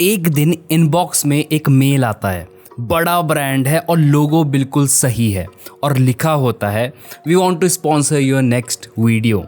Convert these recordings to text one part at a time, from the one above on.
एक दिन इनबॉक्स में एक मेल आता है, बड़ा ब्रांड है और लोगो बिल्कुल सही है और लिखा होता है we want to sponsor your next video.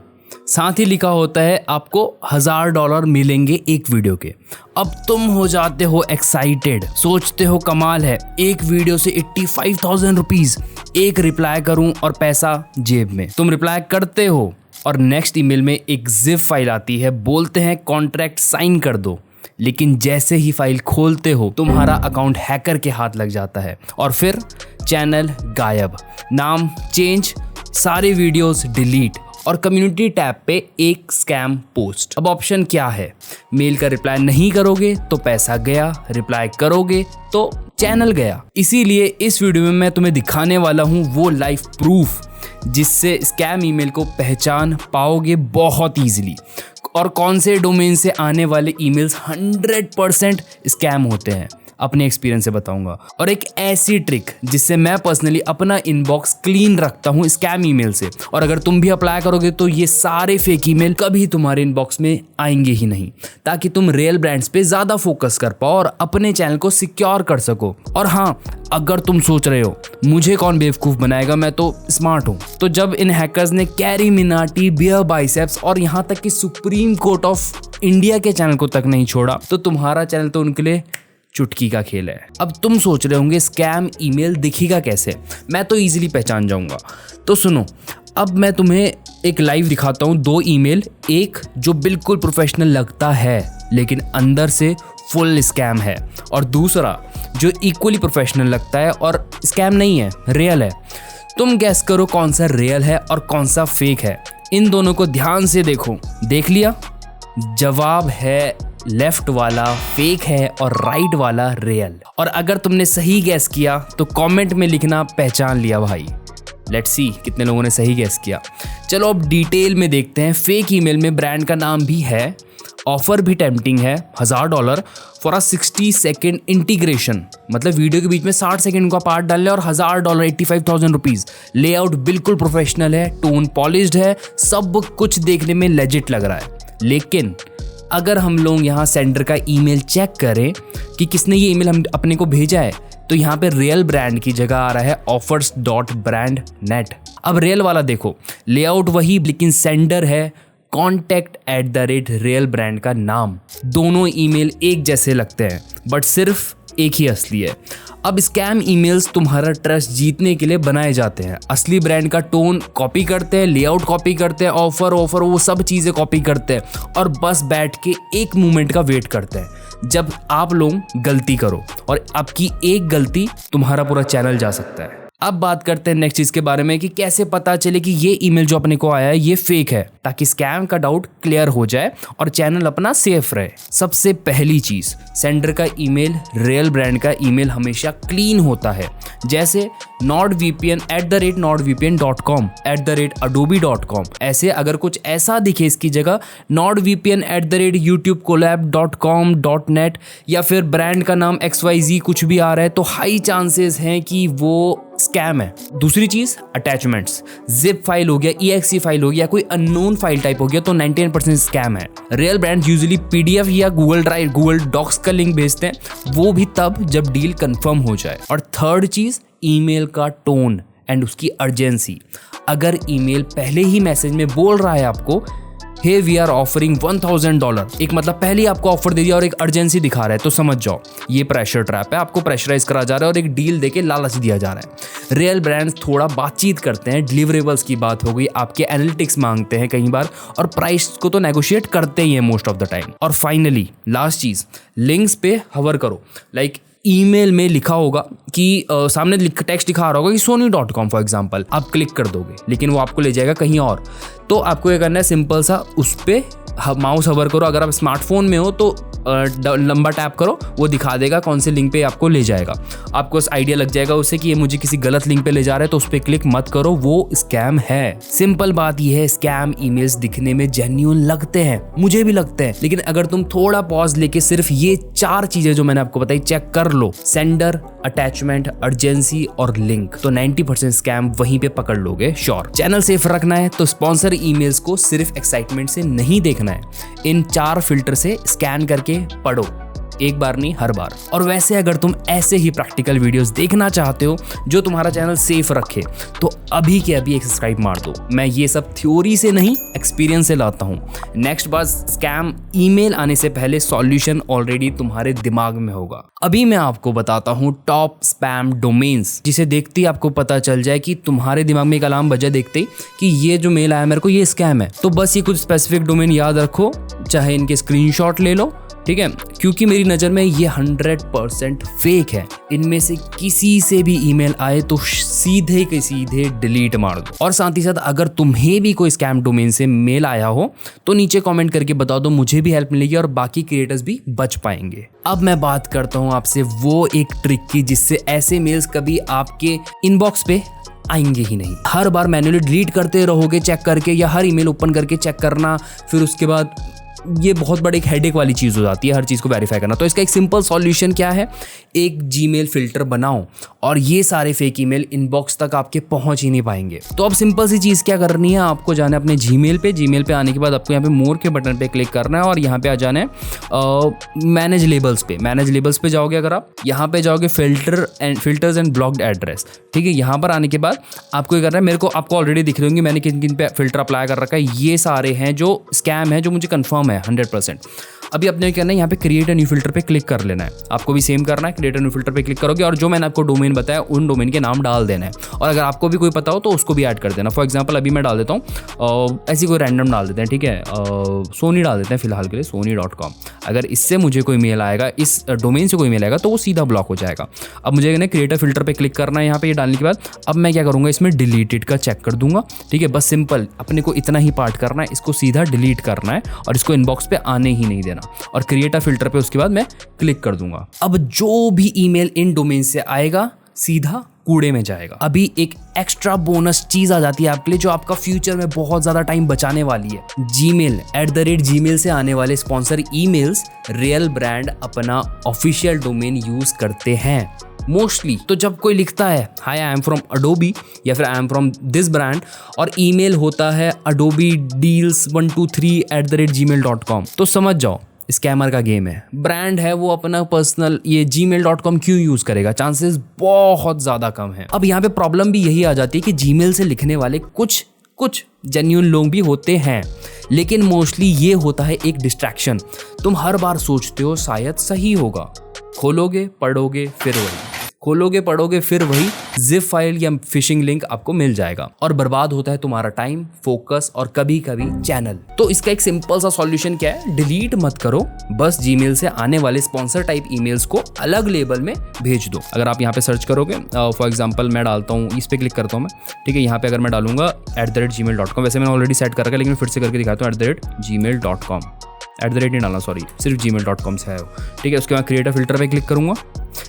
साथ ही लिखा होता है आपको $1000 मिलेंगे एक वीडियो के। अब तुम हो जाते हो एक्साइटेड, सोचते हो कमाल है, एक वीडियो से 85,000 रुपीज़, एक रिप्लाई करूं और पैसा जेब में। तुम रिप्लाई करते हो और नेक्स्ट ईमेल में एक जिप फाइल आती है, बोलते हैं कॉन्ट्रैक्ट साइन कर दो। लेकिन जैसे ही फाइल खोलते हो तुम्हारा अकाउंट हैकर के हाथ लग जाता है और फिर चैनल गायब, नाम चेंज, सारे वीडियोस डिलीट और कम्युनिटी टैब पे एक स्कैम पोस्ट। अब ऑप्शन क्या है? मेल का रिप्लाई नहीं करोगे तो पैसा गया, रिप्लाई करोगे तो चैनल गया। इसीलिए इस वीडियो में मैं तुम्हें दिखाने वाला हूँ वो लाइव प्रूफ जिससे स्कैम ईमेल को पहचान पाओगे बहुत ईजिली और कौन से डोमेन से आने वाले ईमेल्स 100% स्कैम होते हैं, अपने एक्सपीरियंस से बताऊंगा। और एक ऐसी ट्रिक जिससे मैं पर्सनली अपना इनबॉक्स क्लीन रखता हूं स्कैम ईमेल से, और अगर तुम भी अप्लाई करोगे तो ये सारे फेक ईमेल कभी तुम्हारे इनबॉक्स में आएंगे ही नहीं, ताकि तुम रियल ब्रांड्स पे ज़्यादा फोकस कर पाओ और अपने चैनल को सिक्योर कर सको। और हाँ, अगर तुम सोच रहे हो मुझे कौन बेवकूफ़ बनाएगा, मैं तो स्मार्ट हूँ, तो जब इन हैकर्स ने कैरी मिनाटी, बियर बाइसेप्स और यहाँ तक कि सुप्रीम कोर्ट ऑफ इंडिया के चैनल को तक नहीं छोड़ा, तो तुम्हारा चैनल तो उनके लिए चुटकी का खेल है। अब तुम सोच रहे होंगे स्कैम ईमेल दिखेगा कैसे? मैं तो इजीली पहचान जाऊंगा। तो सुनो, अब मैं तुम्हें एक लाइव दिखाता हूँ 2 ईमेल, एक जो बिल्कुल प्रोफेशनल लगता है लेकिन अंदर से फुल स्कैम है, और दूसरा जो इक्वली प्रोफेशनल लगता है और स्कैम नहीं है, रियल है। तुम गैस करो कौन सा रियल है और कौन सा फेक है। इन दोनों को ध्यान से देखो। देख लिया? जवाब है लेफ्ट वाला फेक है और राइट वाला रियल। और अगर तुमने सही गैस किया तो कमेंट में लिखना पहचान लिया भाई। लेट्स सी कितने लोगों ने सही गैस किया। चलो अब डिटेल में देखते हैं। फेक ईमेल में ब्रांड का नाम भी है, ऑफर भी टेम्पटिंग है, $1000 फॉर अ 60 सेकेंड इंटीग्रेशन, मतलब वीडियो के बीच में 60 सेकेंड का पार्ट डालने और $1000 85,000 रुपीज़। लेआउट बिल्कुल प्रोफेशनल है, टोन पॉलिश्ड है, सब कुछ देखने में लेजिट लग रहा है। लेकिन अगर हम लोग यहाँ सेंडर का ईमेल चेक करें कि किसने ये ईमेल हम अपने को भेजा है, तो यहाँ पे रियल ब्रांड की जगह आ रहा है offers.brandnet। अब रियल वाला देखो, लेआउट वही लेकिन सेंडर है contact@real brand का नाम। दोनों ईमेल एक जैसे लगते हैं बट सिर्फ एक ही असली है। अब स्कैम ईमेल्स तुम्हारा ट्रस्ट जीतने के लिए बनाए जाते हैं। असली ब्रांड का टोन कॉपी करते हैं, लेआउट कॉपी करते हैं, ऑफर वो सब चीज़ें कॉपी करते हैं और बस बैठ के एक मोमेंट का वेट करते हैं जब आप लोग गलती करो, और आपकी एक गलती तुम्हारा पूरा चैनल जा सकता है। अब बात करते हैं नेक्स्ट चीज़ के बारे में कि कैसे पता चले कि ये ईमेल जो अपने को आया है ये फेक है, ताकि स्कैम का डाउट क्लियर हो जाए और चैनल अपना सेफ रहे। सबसे पहली चीज़, सेंडर का ईमेल, रियल ब्रांड का ईमेल हमेशा क्लीन होता है। जैसे nordvpn@nordvpn.com, @adobe.com। ऐसे अगर कुछ ऐसा दिखे इसकी जगह nordvpn@youtubecollab.com, .net या फिर ब्रांड का नाम XYZ कुछ भी आ रहा है, तो हाई चांसेस हैं कि वो स्कैम है। दूसरी चीज, अटैचमेंट्स, जिप फाइल हो गया, EXE फाइल हो गया, कोई अननोन फाइल टाइप हो गया, तो 99% स्कैम है। रियल ब्रांड यूजुअली PDF या गूगल ड्राइव, गूगल डॉक्स का लिंक भेजते हैं, वो भी तब जब डील कंफर्म हो जाए। और थर्ड चीज, ईमेल का टोन एंड उसकी अर्जेंसी। अगर ईमेल पहले ही मैसेज में बोल रहा है आपको हे वी आर ऑफरिंग $1000, एक मतलब पहले ही आपको ऑफर दे दिया और एक अर्जेंसी दिखा रहा है, तो समझ जाओ ये प्रेशर ट्रैप है, आपको प्रेशराइज करा जा रहा है और एक डील देके लालच दिया जा रहा है। रियल ब्रांड्स थोड़ा बातचीत करते हैं, डिलीवरेबल्स की बात हो गई, आपके एनालिटिक्स मांगते हैं कई बार, और प्राइस को तो नेगोशिएट करते ही हैं मोस्ट ऑफ द टाइम। और फाइनली लास्ट चीज, लिंक्स पे हवर करो। लाइक ईमेल में लिखा होगा कि सामने टेक्स्ट दिखा रहा होगा कि sony.com फॉर एग्जांपल, आप क्लिक कर दोगे लेकिन वो आपको ले जाएगा कहीं और। तो आपको ये करना है, सिंपल सा उस पर माउस हवर करो। अगर आप स्मार्टफोन में हो तो लंबा टैप करो, वो दिखा देगा कौन से लिंक पे आपको ले जाएगा। आपको आइडिया लग जाएगा उससे कि ये मुझे किसी गलत लिंक पे ले जा रहा है, तो उस पर क्लिक मत करो, वो स्कैम है। सिंपल बात ये है, स्कैम ईमेल्स दिखने में जेन्युइन लगते हैं, मुझे भी लगते हैं, लेकिन अगर तुम थोड़ा पॉज लेके सिर्फ ये 4 चीजें जो मैंने आपको बताई चेक कर लो, सेंडर, अटैचमेंट, अर्जेंसी और लिंक, तो 90% स्कैम वहीं पे पकड़ लोगे श्योर। चैनल सेफ रखना है तो स्पॉन्सर ईमेल्स को सिर्फ एक्साइटमेंट से नहीं देखना है, इन 4 फिल्टर से स्कैन करके पढ़ो। एक बार नहीं, हर बार। और वैसे अगर तुम ऐसे ही प्रैक्टिकल वीडियोस देखना चाहते हो जो तुम्हारा चैनल सेफ रखे, तो अभी के अभी एक सब्सक्राइब मार दो। मैं ये सब थ्योरी से नहीं, एक्सपीरियंस से लाता हूँ। नेक्स्ट बार स्कैम ईमेल आने से पहले सॉल्यूशन ऑलरेडी तुम्हारे दिमाग में होगा। अभी मैं आपको बताता हूँ टॉप स्पैम डोमेन्स, जिसे देखते ही आपको पता चल जाए कि तुम्हारे दिमाग में एक अलार्म बजा देखते ही कि ये जो मेल आया मेरे को ये स्कैम है। तो बस ये कुछ स्पेसिफिक डोमेन याद रखो, चाहे इनके स्क्रीनशॉट ले लो, ठीक है, क्योंकि मेरी नज़र में ये 100% फेक है। इनमें से किसी से भी ईमेल आए तो सीधे के सीधे डिलीट मार दो। और साथ ही साथ अगर तुम्हें भी कोई स्कैम डोमेन से मेल आया हो तो नीचे कमेंट करके बता दो, मुझे भी हेल्प मिलेगी और बाकी क्रिएटर्स भी बच पाएंगे। अब मैं बात करता हूँ आपसे वो एक ट्रिक की जिससे ऐसे मेल्स कभी आपके इनबॉक्स पे आएंगे ही नहीं। हर बार मैन्युअली डिलीट करते रहोगे चेक करके, या हर ईमेल ओपन करके चेक करना, फिर उसके बाद ये बहुत बड़ी एक हेडेक वाली चीज़ हो जाती है हर चीज़ को वेरीफाई करना। तो इसका एक सिंपल सॉल्यूशन क्या है, एक जीमेल फिल्टर बनाओ और ये सारे फेक ईमेल इनबॉक्स तक आपके पहुंच ही नहीं पाएंगे। तो अब सिंपल सी चीज़ क्या करनी है, आपको जाना है अपने जीमेल पे आने के बाद आपको यहाँ पे मोर के बटन पे क्लिक करना है और यहाँ पे आ जाना है मैनेज लेबल्स पे जाओगे। अगर आप यहाँ पे जाओगे फिल्टर्स एंड ब्लॉक्ड एड्रेस, ठीक है, यहाँ पर आने के बाद आपको ये करना है, मेरे को आपको ऑलरेडी दिख रही होंगी मैंने किन किन पे फिल्टर अप्लाई कर रखा है। ये सारे हैं जो स्कैम है, जो मुझे कंफर्म है 100%। अभी अपने क्या करना है, यहाँ पे क्रिएट अ न्यू फिल्टर पे क्लिक कर लेना है। आपको भी सेम करना है, क्रिएट अ न्यू फिल्टर पे क्लिक करोगे और जो मैंने आपको डोमेन बताया उन डोमेन के नाम डाल देना है। और अगर आपको भी कोई पता हो तो उसको भी ऐड कर देना। फॉर एग्जांपल अभी मैं डाल देता हूँ ऐसी कोई रैंडम डाल देते हैं, ठीक है, सोनी डाल देते हैं फिलहाल के लिए, sony.com। अगर इससे मुझे कोई मेल आएगा, इस डोमेन से कोई मेल आएगा तो वो सीधा ब्लॉक हो जाएगा। अब मुझे ना क्रिएट अ फिल्टर पे क्लिक करना है। यहाँ पे ये डालने के बाद अब मैं क्या करूँगा, इसमें डिलीटेड का चेक कर दूंगा, ठीक है। बस सिंपल अपने को इतना ही पार्ट करना है, इसको सीधा डिलीट करना है और इसको इनबॉक्स पे आने ही नहीं देना। और क्रिएट अ फिल्टर पे उसके बाद मैं क्लिक कर दूंगा। अब जो भी ईमेल इन डोमेन से आएगा सीधा कूड़े में जाएगा। अभी एक एक्स्ट्रा बोनस चीज आ जाती है आपके लिए जो आपका फ्यूचर में बहुत ज्यादा टाइम बचाने वाली है। जीमेल @gmail से आने वाले स्पॉन्सर ईमेल्स रियल ब्रांड अपना ऑफिशियल डोमेन यूज करते हैं मोस्टली। तो जब कोई लिखता है हाय आई एम फ्रॉम अडोबी या फिर I am from this brand और ईमेल होता है adobedeals123@gmail.com, तो समझ जाओ स्कैमर का गेम है। ब्रांड है वो अपना पर्सनल ये gmail.com क्यों यूज करेगा, चांसेस बहुत ज्यादा कम है। अब यहाँ पे प्रॉब्लम भी यही आ जाती है कि जीमेल से लिखने वाले कुछ जेन्युइन लोग भी होते हैं, लेकिन मोस्टली ये होता है एक डिस्ट्रैक्शन। तुम हर बार सोचते हो शायद सही होगा, खोलोगे पढ़ोगे फिर वही जिप फाइल या फिशिंग लिंक आपको मिल जाएगा और बर्बाद होता है तुम्हारा टाइम, फोकस और कभी कभी चैनल। तो इसका एक सिंपल सा सॉल्यूशन क्या है, डिलीट मत करो, बस जीमेल से आने वाले स्पॉन्सर टाइप ईमेल्स को अलग लेबल में भेज दो। अगर आप यहाँ पे सर्च करोगे, फॉर एग्जांपल मैं डालता हूँ, इस पे क्लिक करता हूँ मैं, ठीक है, यहाँ पे अगर मैं डालूंगा @gmail.com, वैसे मैंने ऑलरेडी सेट कर रखा है लेकिन फिर से करके दिखाता हूँ @gmail.com, नहीं डालना, सॉरी, सिर्फ gmail.com से है, ठीक है। उसके बाद क्रिएट अ फिल्टर पे क्लिक करूंगा।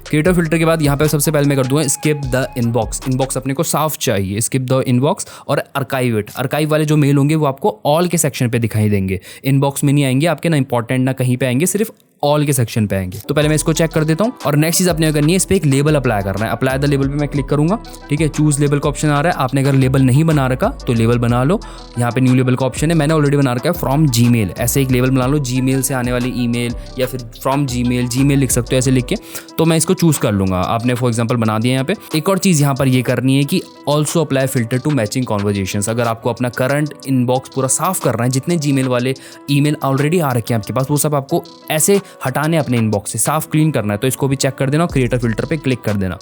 क्रिएट अ फिल्टर के बाद यहाँ पे सबसे पहले मैं कर दूंगा स्किप द इनबॉक्स अपने को साफ चाहिए, स्किप द इनबॉक्स और आर्काइव इट। आर्काइव वाले जो मेल होंगे वो आपको ऑल के सेक्शन पे दिखाई देंगे, इनबॉक्स में नहीं आएंगे आपके, ना इंपॉर्टेंट ना कहीं पे आएंगे, सिर्फ ऑल के सेक्शन पे आएंगे। तो पहले मैं इसको चेक कर देता हूँ और नेक्स्ट चीज अपने करनी है, इस पे एक लेबल अप्लाई करना है। अप्लाई द लेबल पे मैं क्लिक करूंगा, ठीक है। चूज लेबल का ऑप्शन आ रहा है, आपने अगर लेबल नहीं बना रखा तो लेबल बना लो। यहाँ पे न्यू लेबल का ऑप्शन है, मैंने ऑलरेडी बना रखा है फ्रॉम जीमेल, ऐसे एक लेबल बना लो, जीमेल से आने वाली ईमेल या फिर फ्रॉम जीमेल लिख सकते हो ऐसे लिख के। तो मैं इसको चूज कर लूंगा, आपने फॉर एग्जाम्पल बना दिया। यहाँ पे एक और चीज यहाँ पर ये करनी है कि also apply filter to matching conversations. अगर आपको अपना करंट इनबॉक्स पूरा साफ करना है, जितने जीमेल वाले ईमेल ऑलरेडी आ रखे हैं आपके पास वो सब आपको ऐसे हटाने अपने इनबॉक्स से, साफ क्लीन करना है, तो इसको भी चेक कर देना और क्रिएट अ फिल्टर पे क्लिक कर देना।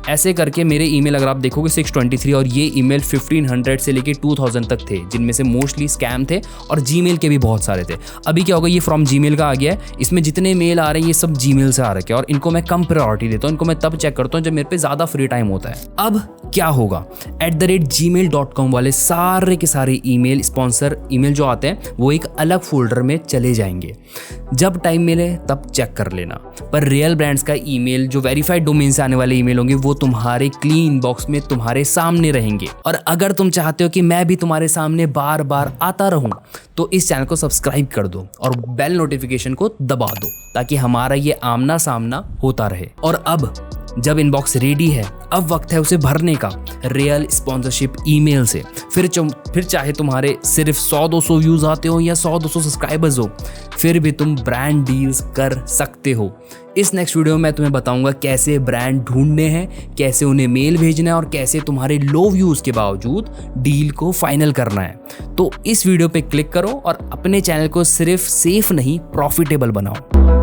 ऐसे करके मेरे ईमेल अगर आप देखोगे 623 और ये ईमेल 1500 से लेके 2000 तक थे, जिनमें से मोस्टली स्कैम थे और जीमेल के भी बहुत सारे थे। अभी क्या होगा, ये फ्रॉम जीमेल का आ गया है, इसमें जितने मेल आ रहे हैं ये सब जीमेल से आ रखे हैं और इनको मैं कम प्रायोरिटी देता हूँ, इनको मैं तब चेक करता हूँ जब मेरे पे ज़्यादा फ्री टाइम होता है। अब क्या होगा, @gmail.com वाले सारे के सारे ईमेल स्पॉन्सर ईमेल जो आते हैं वो एक अलग फोल्डर में चले जाएंगे। जब टाइम मिले तब चेक कर लेना। पर रियल ब्रांड्स का ईमेल जो वेरीफाइड डोमेन से आने वाले ईमेल होंगे वो तुम्हारे क्लीन इनबॉक्स में तुम्हारे सामने रहेंगे। और अगर तुम चाहते हो कि मैं भी तुम्हारे सामने बार बार आता रहूं तो इस चैनल को सब्सक्राइब कर दो और बेल नोटिफिकेशन को दबा दो ताकि हमारा ये आमना सामना होता रहे। और अब जब इनबॉक्स रेडी है अब वक्त है उसे भरने का रियल स्पॉन्सरशिप ईमेल से। फिर चाहे तुम्हारे सिर्फ 100-200 व्यूज़ आते हो या 100-200 सब्सक्राइबर्स हो, फिर भी तुम ब्रांड डील्स कर सकते हो। इस नेक्स्ट वीडियो में मैं तुम्हें बताऊंगा कैसे ब्रांड ढूंढने हैं, कैसे उन्हें मेल भेजना है और कैसे तुम्हारे लो व्यूज़ के बावजूद डील को फाइनल करना है। तो इस वीडियो पे क्लिक करो और अपने चैनल को सिर्फ सेफ नहीं प्रॉफिटेबल बनाओ।